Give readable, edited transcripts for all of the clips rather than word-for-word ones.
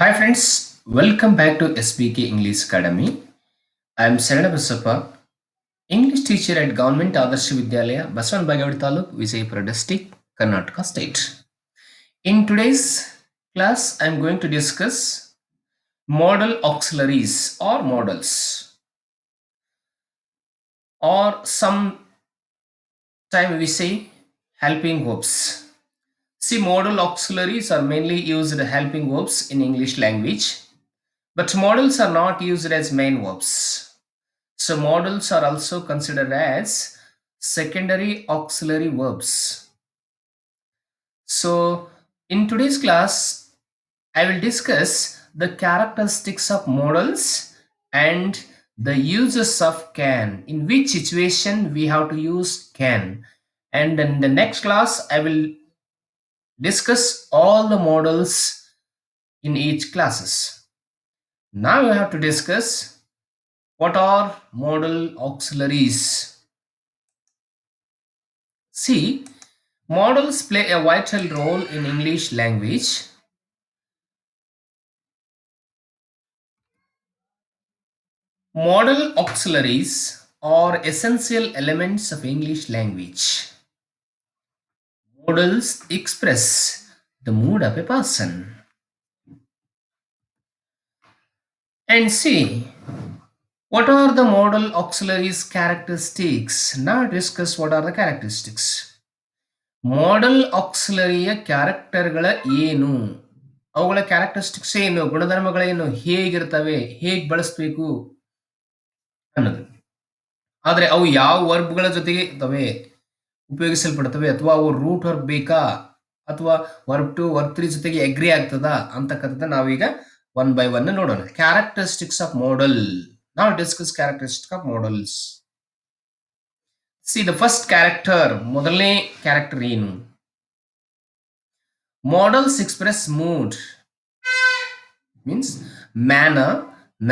Hi friends, welcome back to SBK English Academy. I am Sarada Basappa, English teacher at Government Adarsh Vidyalaya, Basavan Bagavadi Taluk, Vijaypura District, Karnataka State. In today's class, I am going to discuss model auxiliaries or models, or some time we say helping verbs. See, modal auxiliaries are mainly used helping verbs in English language, but models are not used as main verbs. So modals are also considered as secondary auxiliary verbs. So in today's class, I will discuss the characteristics of modals and the uses of can. In which situation we have to use can. And in the next class, I will discuss all the modals in each classes. Now you have to discuss what are modal auxiliaries. See, models play a vital role in English language. Modal auxiliaries are essential elements of English language. Modals express the mood of a person. And see, what are the modal auxiliaries characteristics? Now discuss what are the characteristics. Modal auxiliary ಕ್ಯಾರೆಕ್ಟರ್ಗಳ ಏನು, ಅವುಗಳ characteristics ಏನು, ಗುಣಧರ್ಮಗಳೇನು, ಹೇಗಿರ್ತವೆ, ಹೇಗೆ ಬಳಸಬೇಕು ಅನ್ನೋದು. ಆದರೆ ಅವು ಯಾವ ವರ್ಬ್ಗಳ ಜೊತೆಗೆ ಇರ್ತವೆ, ಉಪಯೋಗಿಸಲ್ಪಡ್ತವೆ, ಅಥವಾ ಅವು ರೂಟ್ ವರ್ಬ್ ಬೇಕಾ, ಅಥವಾ ವರ್ಬ್ ಟು ವರ್ಬ್ 3 ಜೊತೆಗೆ ಅಗ್ರಿ ಆಗ್ತದ ಅಂತಕ್ಕಂಥ ನಾವೀಗ ಒನ್ ಬೈ ಒನ್ ನೋಡೋಣ. Characteristics of model. ನಾವು discuss characteristic of models. See the first character, ಮೊದಲನೇ ಕ್ಯಾರೆಕ್ಟರ್ ಏನು? Models express mood, means manner,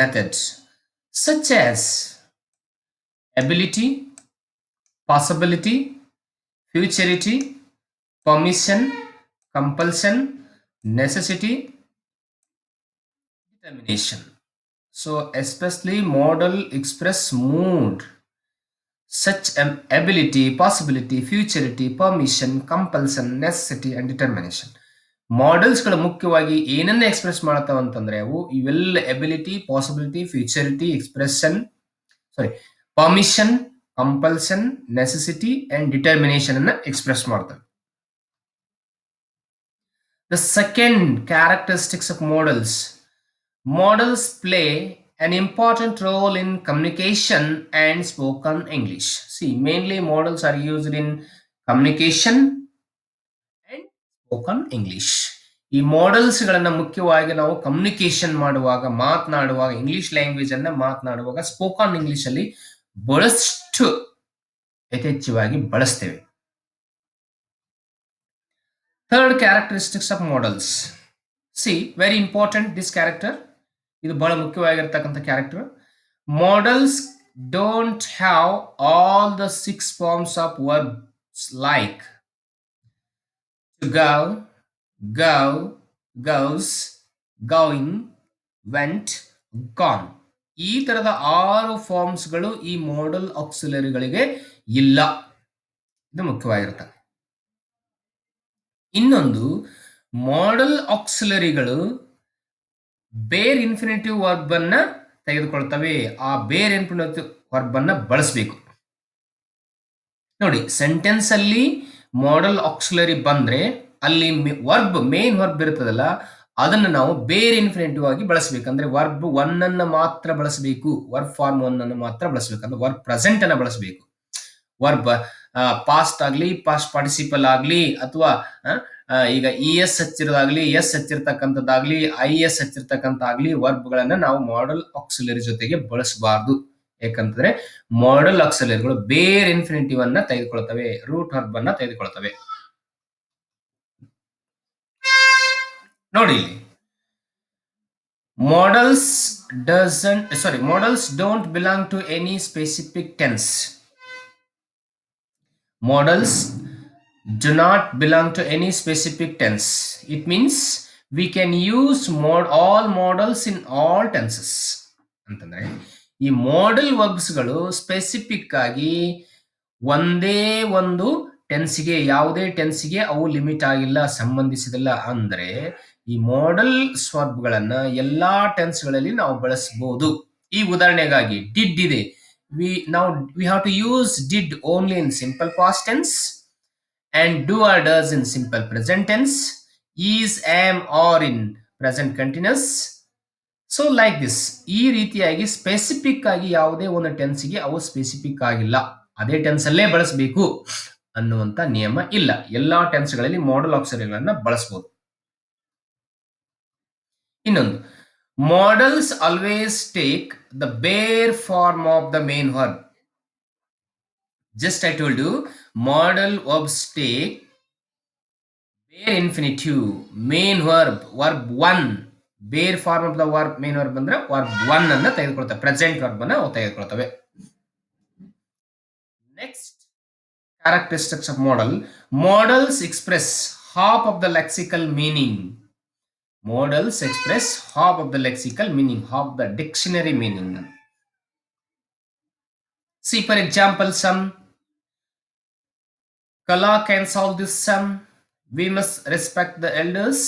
method, such as ability, possibility, futurity, permission, compulsion, necessity, determination. So especially model express mood, such as ability, possibility, futurity, permission, compulsion, necessity and determination. ಮಾಡೆಲ್ಸ್ಗಳು ಮುಖ್ಯವಾಗಿ ಏನನ್ನ express ಮಾಡ್ತಾವ ಅಂತಂದ್ರೆ ಅವು ಇವೆಲ್ಲ ability, possibility, futurity, expression, sorry permission, compulsion, necessity and determination ಅನ್ನ express ಮಾಡ್ತವೆ. The second characteristics of models. Models play an important role in communication and spoken English. See, mainly models are used in communication and spoken English. ಈ ಮಾಡೆಲ್ಸ್ಗಳನ್ನು ಮುಖ್ಯವಾಗಿ ನಾವು communication ಮಾಡುವಾಗ, ಮಾತನಾಡುವಾಗ, English language ಅನ್ನ ಮಾತನಾಡುವಾಗ spoken English ಅಲ್ಲಿ ಬಹಳಷ್ಟು ಯಥೇಚ್ಛವಾಗಿ ಬಳಸ್ತೇವೆ. Third characteristics of models. See very important this character. ಇದು ಬಹಳ ಮುಖ್ಯವಾಗಿರ್ತಕ್ಕಂಥ character. Models don't have all the 6 forms of verbs like to go, go, goes, going, went, gone. ಈ ತರದ 6 ಫಾರ್ಮ್ಸ್ಗಳು ಈ ಮಾಡೆಲ್ ಆಕ್ಸಿಲರಿಗಳಿಗೆ ಇಲ್ಲ. ಇದು ಮುಖ್ಯವಾಗಿರ್ತದೆ. ಇನ್ನೊಂದು, ಮಾಡೆಲ್ ಆಕ್ಸಿಲರಿಗಳು ಬೇರ್ ಇನ್ಫಿನಿಟಿವ್ ವರ್ಬ್ ಅನ್ನ ತೆಗೆದುಕೊಳ್ತವೆ. ಆ ಬೇರ್ ಇನ್ಫಿನಿಟಿವ್ ವರ್ಬ್ ಅನ್ನ ಬಳಸಬೇಕು. ನೋಡಿ, ಸೆಂಟೆನ್ಸ್ ಅಲ್ಲಿ ಮಾಡೆಲ್ ಆಕ್ಸಿಲರಿ ಬಂದ್ರೆ ಅಲ್ಲಿ ವರ್ಬ್, ಮೇನ್ ವರ್ಬ್ ಇರ್ತದಲ್ಲ, ಅದನ್ನು ನಾವು ಬೇರೆ ಇನ್ಫಿನಿಟಿವ್ ಆಗಿ ಬಳಸಬೇಕಂದ್ರೆ ವರ್ಬ್ 1 ಅನ್ನ ಮಾತ್ರ ಬಳಸಬೇಕು. ವರ್ಬ್ ಫಾರ್ಮ್ 1 ಅನ್ನು ಮಾತ್ರ ಬಳಸಬೇಕಂದ್ರೆ ವರ್ಬ್ ಪ್ರೆಸೆಂಟ್ ಅನ್ನ ಬಳಸಬೇಕು. ವರ್ಬ್ ಪಾಸ್ಟ್ ಆಗ್ಲಿ, ಪಾಸ್ಟ್ ಪಾರ್ಟಿಸಿಪಲ್ ಆಗ್ಲಿ, ಅಥವಾ ಈಗ ಇ ಎಸ್ ಹಚ್ಚಿರೋದಾಗ್ಲಿ, ಎಸ್ ಹಚ್ಚಿರ್ತಕ್ಕಂಥದ್ದಾಗ್ಲಿ, ಐ ಎಸ್ ಹಚ್ಚಿರ್ತಕ್ಕಂಥಾಗ್ಲಿ ವರ್ಬ್ಗಳನ್ನ ನಾವು ಮಾಡೆಲ್ ಆಕ್ಸಿಲರಿ ಜೊತೆಗೆ ಬಳಸಬಾರ್ದು. ಯಾಕಂತಂದ್ರೆ ಮಾಡೆಲ್ ಆಕ್ಸಿಲರಿಗಳು ಬೇರೆ ಇನ್ಫಿನಿಟಿವ್ ಅನ್ನ ತೆಗೆದುಕೊಳ್ತವೆ, ರೂಟ್ ವರ್ಬ್ ಅನ್ನ ತೆಗೆದುಕೊಳ್ತವೆ. ನೋಡಿ, models don't belong to any specific tense. Models do not belong to any specific tense. It means we can use all models in all tenses ಅಂತಂದ್ರೆ ಈ ಮಾಡಲ್ ವರ್ಬ್ಸ್ಗಳು specific ಆಗಿ ಒಂದೇ ಒಂದು ಟೆನ್ಸ್ಗೆ ಯಾವುದೇ ಟೆನ್ಸ್ಗೆ ಅವು ಲಿಮಿಟ್ ಆಗಿಲ್ಲ ಸಂಬಂಧಿಸಿದಿಲ್ಲ ಅಂದ್ರೆ ಈ ಮಾಡಲ್ ವರ್ಬ್ಗಳನ್ನ ಎಲ್ಲಾ ಟೆನ್ಸ್ಗಳಲ್ಲಿ ನಾವು ಬಳಸಬಹುದು ಈ ಉದಾಹರಣೆಗಾಗಿ ಡಿಡ್ ಇದೆ we have to use did only in simple past tense and do or does in simple present tense, is, am, or in present continuous. So like this ಈ ರೀತಿಯಾಗಿ ಸ್ಪೆಸಿಫಿಕ್ ಆಗಿ ಯಾವುದೇ ಒಂದು ಟೆನ್ಸ್ಗೆ ಅವು ಸ್ಪೆಸಿಫಿಕ್ ಆಗಿಲ್ಲ ಅದೇ ಟೆನ್ಸ್ ಅಲ್ಲೇ ಬಳಸಬೇಕು ಅನ್ನುವಂತ ನಿಯಮ ಇಲ್ಲ ಎಲ್ಲಾ ಟೆನ್ಸ್ಗಳಲ್ಲಿ ಮಾಡಲ್ ಆಕ್ಸಿಲರಿಗಳನ್ನ ಬಳಸಬಹುದು ಇನ್ನೊಂದು modals always take the bare form of the main verb just I told you modal verbs take bare infinitive main verb 1 bare form of the verb main verb ಅಂದ್ರೆ ವರ್ಬ್ 1 ಅನ್ನ ತೆಗೆದುಕೊಳ್ತವೆ ಪ್ರೆಸೆಂಟ್ ವರ್ಬ್ ಅನ್ನ ತೆಗೆದುಕೊಳ್ತವೆ next characteristics of models express half of the lexical meaning models express half of the lexical meaning half the dictionary meaning see for example some Kala can solve this sum. We must respect the elders.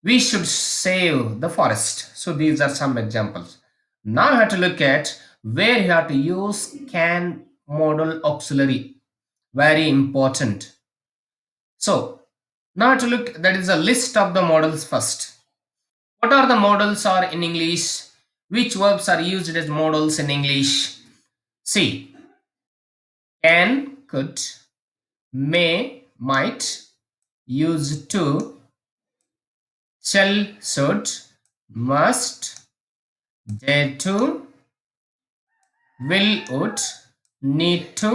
We should save the forest. So these are some examples. Now I have to look at where you have to use can modal auxiliary. Very important. So now I have to look, that is a list of the modals first. What are the modals are in English? Which verbs are used as modals in English? See, can, could, may, might, used to, shall, should, must, dare to, will, would, need to,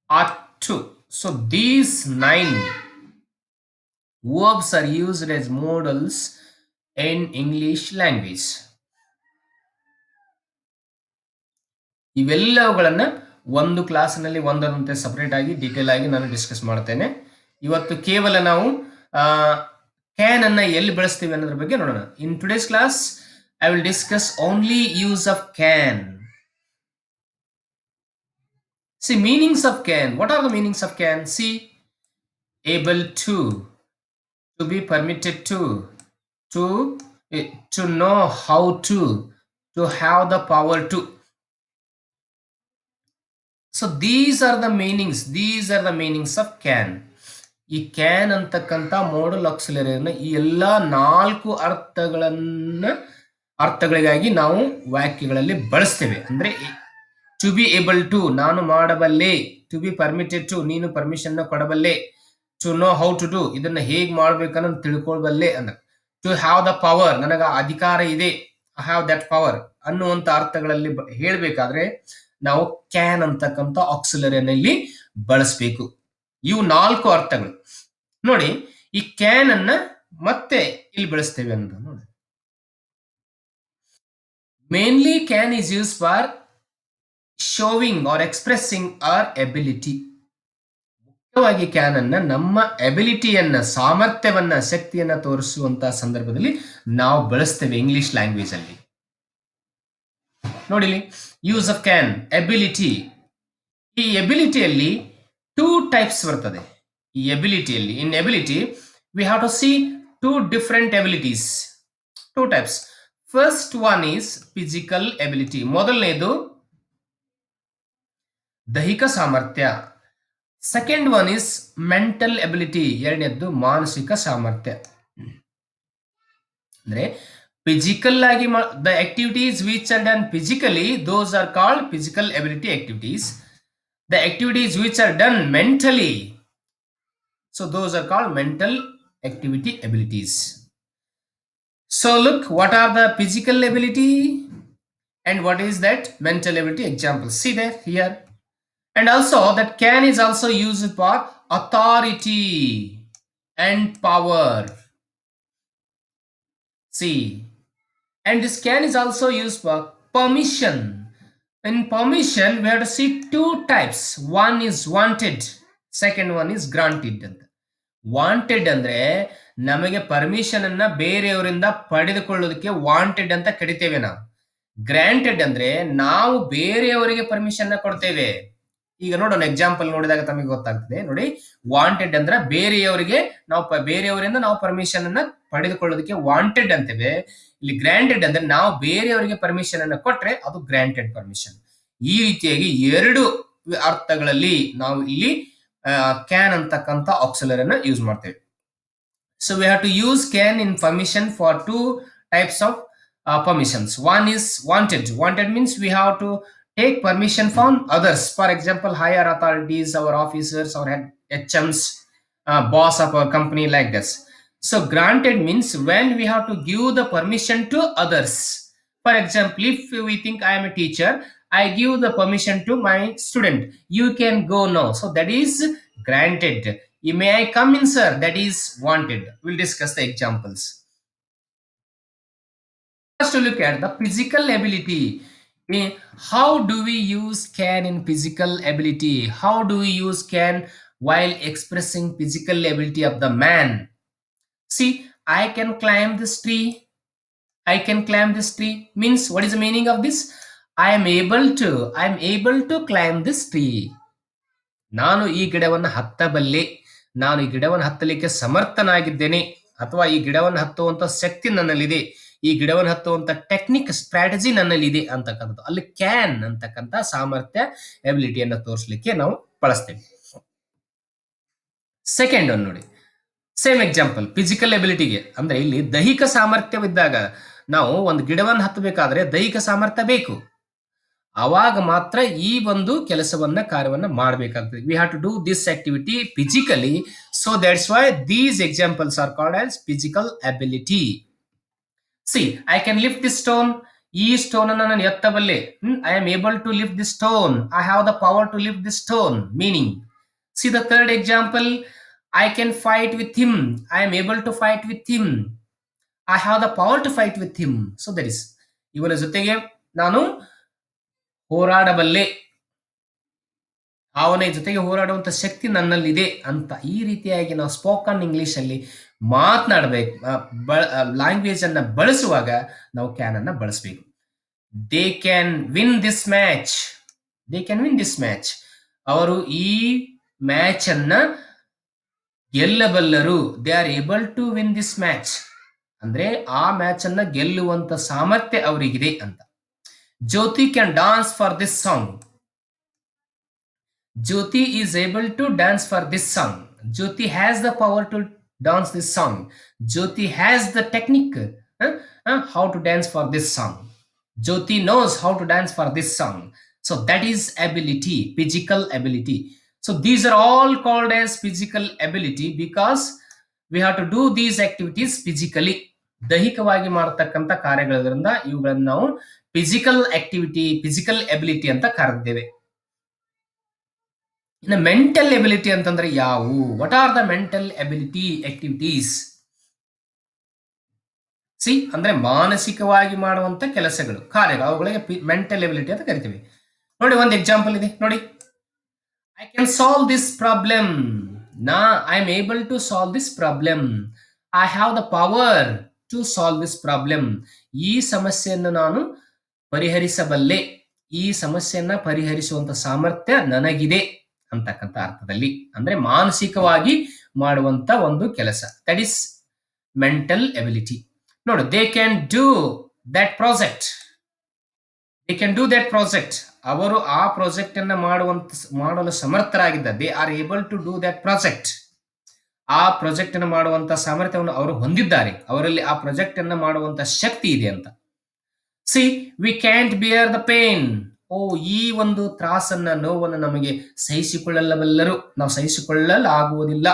ought to. So these 9 verbs are used as modals in English language. ಇವೆಲ್ಲವುಗಳನ್ನ ಒಂದು ಕ್ಲಾಸ್ನಲ್ಲಿ ಒಂದರಂತೆ separate ಆಗಿ detail ಆಗಿ ನಾನು discuss ಮಾಡ್ತೇನೆ ಇವತ್ತು ಕೇವಲ ನಾವು ಕ್ಯಾನ್ ಅನ್ನ ಎಲ್ಲಿ ಬಳಸ್ತೀವಿ ಅನ್ನೋದ್ರ ಬಗ್ಗೆ ನೋಡೋಣ in today's class I will discuss only use of can see meanings of can what are the meanings of can see able to be permitted to to know how to have the power to so these are the meanings of can ಈ can ಅಂತಕ್ಕಂಥ model ಆಕ್ಸಿಲರಿಯನ್ನ ಈ ಎಲ್ಲ 4 ಅರ್ಥಗಳಿಗಾಗಿ ನಾವು ವಾಕ್ಯಗಳಲ್ಲಿ ಬಳಸ್ತೇವೆ ಅಂದ್ರೆ to be able to ನಾನು ಮಾಡಬಲ್ಲೆ to be permitted to ನೀನು ಪರ್ಮಿಷನ್ ಕೊಡಬಲ್ಲೆ to know how to do ಇದನ್ನ ಹೇಗ್ ಮಾಡ್ಬೇಕನ್ನೋದು ತಿಳ್ಕೊಳ್ಬಲ್ಲೆ ಅಂದ್ರೆ ಟು ಹ್ಯಾವ್ ದ ಪವರ್ ನನಗ ಅಧಿಕಾರ ಇದೆ ಐ ಹ್ಯಾವ್ ದಟ್ ಪವರ್ ಅನ್ನುವಂತ ಅರ್ಥಗಳಲ್ಲಿ ಹೇಳ್ಬೇಕಾದ್ರೆ ನಾವು ಕ್ಯಾನ್ ಅಂತಕ್ಕಂಥ ಆಕ್ಸಿಲರಿಯನ್ನ ಇಲ್ಲಿ ಬಳಸಬೇಕು ಇವು 4 ಅರ್ಥಗಳು ನೋಡಿ ಈ ಕ್ಯಾನ್ ಅನ್ನ ಮತ್ತೆ ಇಲ್ಲಿ ಬಳಸ್ತೇವೆ ಅಂತ ನೋಡಿ mainly can is use for showing or expressing our ability ಮುಖ್ಯವಾಗಿ ಕ್ಯಾನ್ ಅನ್ನ ನಮ್ಮ ಎಬಿಲಿಟಿಯನ್ನ ಸಾಮರ್ಥ್ಯವನ್ನ ಶಕ್ತಿಯನ್ನ ತೋರಿಸುವಂತಹ ಸಂದರ್ಭದಲ್ಲಿ ನಾವು ಬಳಸ್ತೇವೆ ಇಂಗ್ಲಿಷ್ ಲ್ಯಾಂಗ್ವೇಜ್ ಅಲ್ಲಿ ನೋಡಿ ಯೂಸ್ ಆಫ್ ಕ್ಯಾನ್ ಎಬಿಲಿಟಿ ಈ ಎಬಿಲಿಟಿಯಲ್ಲಿ 2 ಟೈಪ್ಸ್ ಬರ್ತದೆ ಈ ಎಬಿಲಿಟಿಯಲ್ಲಿ in ability we have to see 2 different abilities 2 types first one is physical ability ಮೊದಲನೇದು ದೈಹಿಕ ಸಾಮರ್ಥ್ಯ second one is mental ability ಎರಡನೇದ್ದು ಮಾನಸಿಕ ಸಾಮರ್ಥ್ಯ ಅಂದ್ರೆ ಫಿಸಿಕಲ್ ಆಗಿ the activities which are done physically those are called physical ability activities the activities which are done mentally so those are called mental activity abilities so look what are the physical ability and what is that mental ability example see there here and also that can is also used for authority and power see and this can is also used for permission in permission we have to see 2 types one is wanted second one is granted wanted ಅಂದ್ರೆ ನಮಗೆ permission ಅನ್ನ ಬೇರೆಯವರಿಂದ ಪಡೆದುಕೊಳ್ಳೋದಕ್ಕೆ wanted ಅಂತ ಕರಿತೇವೆ ನಾವು. Granted ಅಂದ್ರೆ ನಾವು ಬೇರೆಯವರಿಗೆ ಪರ್ಮಿಷನ್ ಕೊಡ್ತೇವೆ. ಈಗ ನೋಡೋಣ, ಎಕ್ಸಾಂಪಲ್ ನೋಡಿದಾಗ ತಮಗೆ ಗೊತ್ತಾಗ್ತದೆ ನೋಡಿ. ವಾಂಟೆಡ್ ಅಂದ್ರೆ ಬೇರೆಯವರಿಗೆ ನಾವು ಬೇರೆಯವರಿಂದ ನಾವು ಪರ್ಮಿಷನ್ ಅನ್ನ ಪಡೆದುಕೊಳ್ಳೋದಕ್ಕೆ ವಾಂಟೆಡ್ ಅಂತೇವೆ. ಇಲ್ಲಿ ಗ್ರಾಂಟೆಡ್ ಅಂದ್ರೆ ನಾವು ಬೇರೆಯವರಿಗೆ ಪರ್ಮಿಷನ್ ಅನ್ನ ಕೊಟ್ರೆ ಅದು ಗ್ರಾಂಟೆಡ್ ಪರ್ಮಿಷನ್. ಈ ರೀತಿಯಾಗಿ ಎರಡು ಅರ್ಥಗಳಲ್ಲಿ ನಾವು ಇಲ್ಲಿ ಕ್ಯಾನ್ ಅಂತಕ್ಕಂಥ ಆಕ್ಸಿಲರಿನ ಯೂಸ್ ಮಾಡ್ತೇವೆ. So we have to use can in permission for two types of permissions. One is wanted. Wanted means we have to take permission from others. For example, higher authorities, our officers, our head HMs, boss of our company, like this. So granted means when we have to give the permission to others. For example, if we think I am a teacher, I give the permission to my student. You can go now. So that is granted. May I come in, sir? That is wanted. We'll discuss the examples. First, to look at the physical ability. How do we use can in physical ability? How do we use can while expressing physical ability of the man? See, I can climb this tree. I can climb this tree means what is the meaning of this? I am able to climb this tree. ನಾನು ಈ ಗಿಡವನ್ನು ಹತ್ತಬಲ್ಲೆ, ನಾನು ಈ ಗಿಡವನ್ನು ಹತ್ತಲಿಕ್ಕೆ ಸಮರ್ಥನಾಗಿದ್ದೇನೆ, ಅಥವಾ ಈ ಗಿಡವನ್ನು ಹತ್ತುವಂತ ಶಕ್ತಿ ನನ್ನಲ್ಲಿದೆ, ಈ ಗಿಡವನ್ನು ಹತ್ತುವಂತ ಟೆಕ್ನಿಕ್ ಸ್ಟ್ರಾಟಜಿ ನನ್ನಲ್ಲಿದೆ ಅಂತಕ್ಕಂಥದ್ದು. ಅಲ್ಲಿ ಕ್ಯಾನ್ ಅಂತಕ್ಕಂಥ ಸಾಮರ್ಥ್ಯ ಎಬಿಲಿಟಿಯನ್ನು ತೋರಿಸಲಿಕ್ಕೆ ನಾವು ಬಳಸ್ತೇವೆ. ಸೆಕೆಂಡ್ ಒಂದು ನೋಡಿ, ಸೇಮ್ ಎಕ್ಸಾಂಪಲ್ ಫಿಸಿಕಲ್ ಎಬಿಲಿಟಿಗೆ. ಅಂದ್ರೆ ಇಲ್ಲಿ ದೈಹಿಕ ಸಾಮರ್ಥ್ಯವಿದ್ದಾಗ ನಾವು ಒಂದು ಗಿಡವನ್ನು ಹತ್ತಬೇಕಾದ್ರೆ ದೈಹಿಕ ಸಾಮರ್ಥ್ಯ ಬೇಕು, ಆವಾಗ ಮಾತ್ರ ಈ ಒಂದು ಕೆಲಸವನ್ನ ಕಾರ್ಯವನ್ನ ಮಾಡಬೇಕಾಗ್ತದೆ. We have to do this activity physically. So that's why these examples are called as physical ability. See, I can lift the stone. ಈ ಸ್ಟೋನ್ ಅನ್ನು ನಾನು ಎತ್ತಬಲ್ಲೆ. I am able to lift the stone. I have the power to lift the stone. Meaning, see the third example, I can fight with him. I am able to fight with him. I have the power to fight with him. So that is, ಇವನ ಜೊತೆಗೆ ನಾನು ಹೋರಾಡಬಲ್ಲೆ, ಅವನ ಜೊತೆಗೆ ಹೋರಾಡುವಂತ ಶಕ್ತಿ ನನ್ನಲ್ಲಿದೆ ಅಂತ. ಈ ರೀತಿಯಾಗಿ ನಾವು ಸ್ಪೋಕನ್ ಇಂಗ್ಲಿಷ್ ಅಲ್ಲಿ ಮಾತನಾಡಬೇಕು, ಲ್ಯಾಂಗ್ವೇಜ್ ಅನ್ನ ಬಳಸುವಾಗ ನಾವು ಕ್ಯಾನ್ ಅನ್ನ ಬಳಸಬೇಕು. They can win this match. They can win this match. ಅವರು ಈ ಮ್ಯಾಚ್ ಅನ್ನ ಗೆಲ್ಲಬಲ್ಲರು. They are able to win this match ಅಂದ್ರೆ ಆ ಮ್ಯಾಚ್ ಅನ್ನ ಗೆಲ್ಲುವಂತ ಸಾಮರ್ಥ್ಯ ಅವರಿಗಿದೆ ಅಂತ. Jyoti can dance for this song. Jyoti is able to dance for this song. Jyoti has the power to dance this song. Jyoti has the technique how to dance for this song. Jyoti knows how to dance for this song. So that is ability, physical ability. So these are all called as physical ability because we have to do these activities physically. ದೈಹಿಕವಾಗಿ ಮಾಡತಕ್ಕಂಥ ಕಾರ್ಯಗಳಿಂದ ಇವುಗಳನ್ನು ನಾವು physical activity, physical ability ಅಂತ ಕರೆದಿದ್ದೇವೆ. ಇನ್ನು mental ability ಅಂತಂದ್ರೆ ಯಾವುವು? What are the mental ability activities? C ಅಂದ್ರೆ ಮಾನಸಿಕವಾಗಿ ಮಾಡುವಂತ ಕೆಲಸಗಳು, ಕಾರ್ಯಗಳು, ಅವುಗಳಿಗೆ ಮೆಂಟಲ್ ಎಬಿಲಿಟಿ ಅಂತ ಕರಿತೀವಿ. ನೋಡಿ, ಒಂದು ಎಕ್ಸಾಂಪಲ್ ಇದೆ ನೋಡಿ. I can solve this problem. I am able to solve this problem. I have the power to solve this problem. ಈ ಸಮಸ್ಯೆಯನ್ನು ನಾನು ಪರಿಹರಿಸಬಲ್ಲೆ, ಈ ಸಮಸ್ಯೆಯನ್ನ ಪರಿಹರಿಸುವಂತ ಸಾಮರ್ಥ್ಯ ನನಗಿದೆ ಅಂತಕ್ಕಂಥ ಅರ್ಥದಲ್ಲಿ. ಅಂದ್ರೆ ಮಾನಸಿಕವಾಗಿ ಮಾಡುವಂತ ಒಂದು ಕೆಲಸ, ದಟ್ ಈಸ್ ಮೆಂಟಲ್ ಎಬಿಲಿಟಿ. ನೋಡು, they can do that project. They can do that project. ಅವರು ಆ ಪ್ರಾಜೆಕ್ಟ್ ಅನ್ನ ಮಾಡಲು ಸಮರ್ಥರಾಗಿದ್ದಾರೆ. They are able to do that project. ಆ ಪ್ರಾಜೆಕ್ಟ್ ಅನ್ನು ಮಾಡುವಂತ ಸಾಮರ್ಥ್ಯವನ್ನು ಅವರು ಹೊಂದಿದ್ದಾರೆ, ಅವರಲ್ಲಿ ಆ ಪ್ರಾಜೆಕ್ಟ್ ಅನ್ನ ಮಾಡುವಂತ ಶಕ್ತಿ ಇದೆ ಅಂತ. See, we can't bear the pain. Oh, ಈ ಒಂದು ತ್ರಾಸನ್ನ, ನೋವನ್ನು ನಮಗೆ ಸಹಿಸಿಕೊಳ್ಳಬಲ್ಲರು, ನಾವು ಸಹಿಸಿಕೊಳ್ಳಲಾಗುವುದಿಲ್ಲ.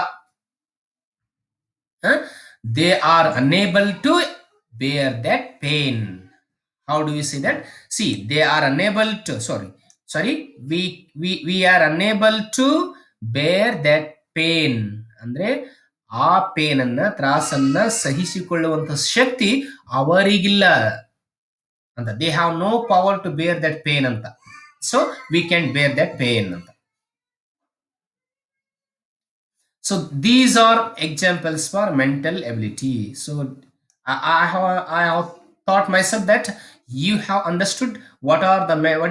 They are unable to bear that pain. How do you see that? See, they are unable to we are unable to bear that pain ಅಂದ್ರೆ ಆ ಪೇನ್ ಅನ್ನ, ತ್ರಾಸನ್ನ ಸಹಿಸಿಕೊಳ್ಳುವಂತ ಶಕ್ತಿ ಅವರಿಗಿಲ್ಲ ಅಂತ. They have no power to bear that pain ಅಂತ. So we can bear that pain ಅಂತ. So these are examples for mental ability. So I have thought myself that you have understood what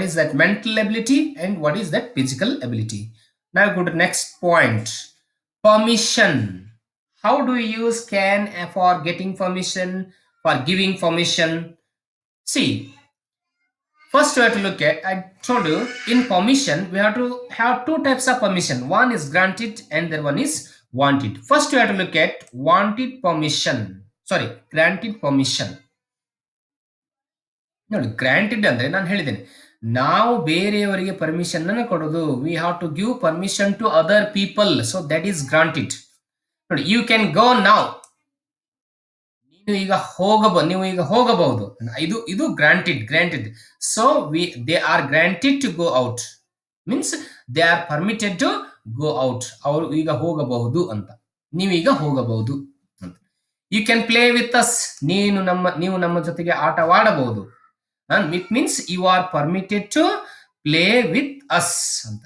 is that mental ability and what is that physical ability. Now go to next point. Permission. How do we use can for getting permission, for giving permission? See, first, we have to look at, I told you, in permission, we have to have two types of permission. One is granted and the one is wanted. First, we have to look at wanted permission. Sorry, granted permission. ನೋಡಿ granted ಅಂದ್ರೆ ನಾನು ಹೇಳಿದ್ದೇನೆ, ನಾವು ಬೇರೆಯವರಿಗೆ permission ಅನ್ನು ಕೊಡೋದು. We have to give permission to other people, so that is granted. ನೋಡಿ, you can go now. ನೀವು ಈಗ ಹೋಗಬಹುದು. ಇದು granted. So they are granted to go out, means they are permitted to go out. ಅವರು ಈಗ ಹೋಗಬಹುದು ಅಂತ, ನೀವೀಗ ಹೋಗಬಹುದು ಅಂತ. You can play with us. ನೀವು ನಮ್ಮ ಜೊತೆಗೆ ಆಟವಾಡಬಹುದು. It means you are permitted to play with us ಅಂತ.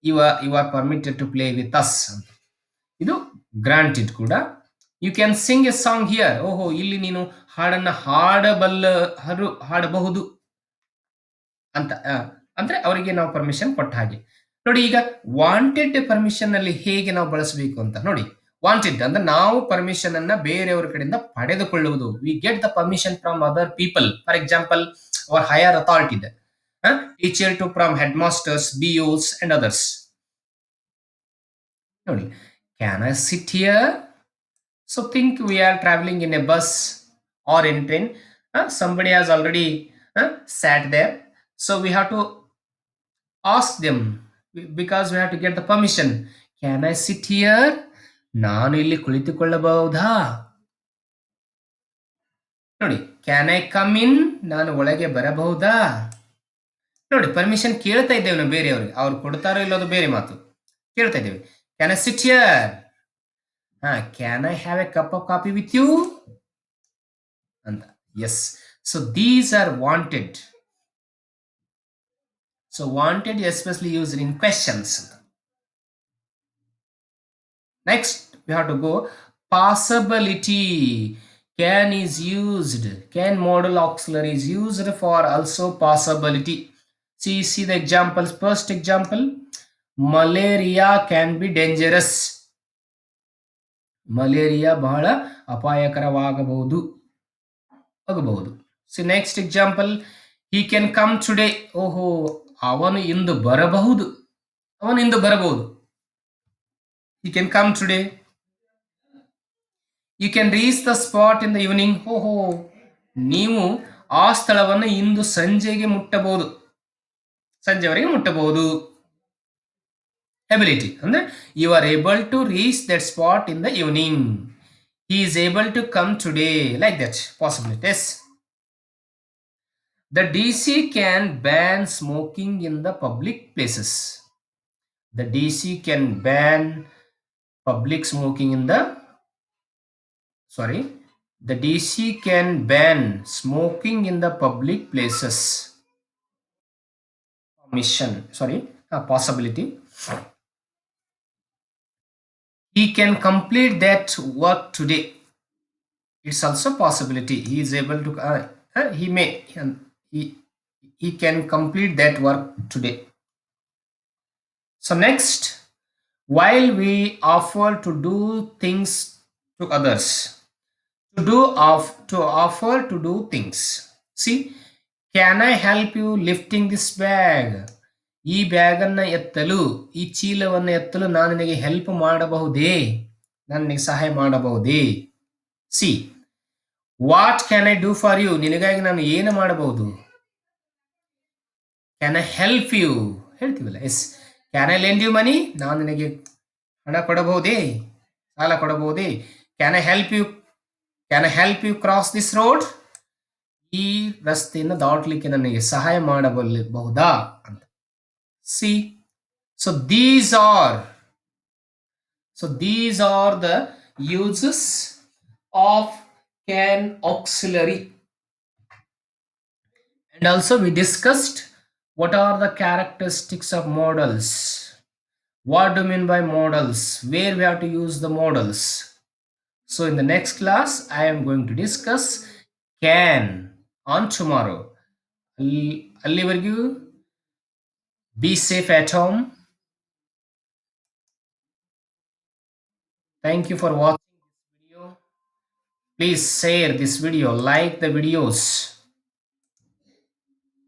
You are permitted to play with us ಅಂತ. ಇದು ಗ್ರಾಂಟೆಡ್ ಕೂಡ. You can sing a song here. ಓಹೋ, ಇಲ್ಲಿ ನೀನು ಹಾಡನ್ನ ಹಾಡಬಹುದು ಅಂತ, ಅಂದ್ರೆ ಅವರಿಗೆ ನಾವು ಪರ್ಮಿಷನ್ ಕೊಟ್ಟ ಹಾಗೆ. ನೋಡಿ, ಈಗ ವಾಂಟೆಡ್ ಪರ್ಮಿಷನ್ ಅಲ್ಲಿ ಹೇಗೆ ನಾವು ಬಳಸಬೇಕು ಅಂತ ನೋಡಿ. ವಾಂಟೆಡ್ ಅಂದ್ರೆ ನಾವು ಪರ್ಮಿಷನ್ ಅನ್ನ ಬೇರೆಯವರ ಕಡೆಯಿಂದ ಪಡೆದುಕೊಳ್ಳುವುದು. We get the permission from other people. For example, our higher authority, teacher to from head masters, BOs and others. ನೋಡಿ, can I sit here? So think we are traveling in a bus or in train. Somebody has already sat there. So we have to ask them, because we have to get the permission. Can I sit here? ನಾನು ಇಲ್ಲಿ ಕುಳಿತುಕೊಳ್ಳಬಹುದಾ? ನೋಡಿ, can I come in? ನಾನು ಒಳಗೆ ಬರಬಹುದಾ? ನೋಡಿ, permission ಕೇಳ್ತಾ ಇದ್ದೇವೆ ನಾವು ಬೇರೆಯವ್ರಿಗೆ. ಅವ್ರು ಕೊಡ್ತಾರೋ ಇಲ್ಲೋದು ಬೇರೆ ಮಾತು. ಕೇಳ್ತಾ ಇದ್ದೇವೆ, can I sit here? Can I have a cup of coffee with you ಅಂತ. Yes. So these are wanted. So wanted especially used in questions. Next we have to go possibility. Can is used, can modal auxiliary is used for also possibility. See the examples. First example, malaria can be dangerous. Malaria ಬಹಳ ಅಪಾಯಕರವಾಗಬಹುದು. See next example, he can come today. ಓಹೋ, ಅವನು ಇಂದು ಬರಬಹುದು. He can come today. You can reach the spot in the evening. ಓಹೋ, ನೀವು ಆ ಸ್ಥಳವನ್ನು ಇಂದು ಸಂಜೆವರೆಗೆ ಮುಟ್ಟಬಹುದು. ಎಬಿಲಿಟಿ ಅಂದ್ರೆ you are able to reach that spot in the evening. He is able to come today, like that. Possibilities. The DC can ban smoking in the public places. The DC can ban public smoking in the, sorry, the DC can ban smoking in the public places. Possibility. He can complete that work today. It's also possibility. He is able to, he can complete that work today. So next, while we offer to do things to others, to offer to do things. See, can I help you lifting this bag? ಈ bag ಅನ್ನ ಎತ್ತಲು, ಈ ಚೀಲವನ್ನು ಎತ್ತಲು ನಾನು ನಿನಗೆ help ಮಾಡಬಹುದೇ? ನಾನು ನಿನಗೆ ಸಹಾಯ ಮಾಡಬಹುದೇ? See, what can I do for you? ನಿನಗಾಗಿ ನಾನು ಏನು ಮಾಡಬಹುದು? Can I help you? ಹೇಳ್ತೀವಲ್ಲ, yes. Can I lend you money? ನಾನು ನಿನಗೆ ಹಣ ಕೊಡಬಹುದೇ, ಸಾಲ ಕೊಡಬಹುದೇ? Can I help you cross this road? ಈ ರಸ್ತೆಯನ್ನು ದಾಟಲಿಕ್ಕೆ ನನಗೆ ಸಹಾಯ ಮಾಡಬಹುದಾ ಅಂತ. See, so these are the uses of can auxiliary. And also we discussed what are the characteristics of modals. What do you mean by models, where we have to use the models. So in the next class I am going to discuss can on tomorrow. ಅಲ್ಲಿವರೆಗೂ be safe at home. Thank you for watching this video. Please share this video, like the videos.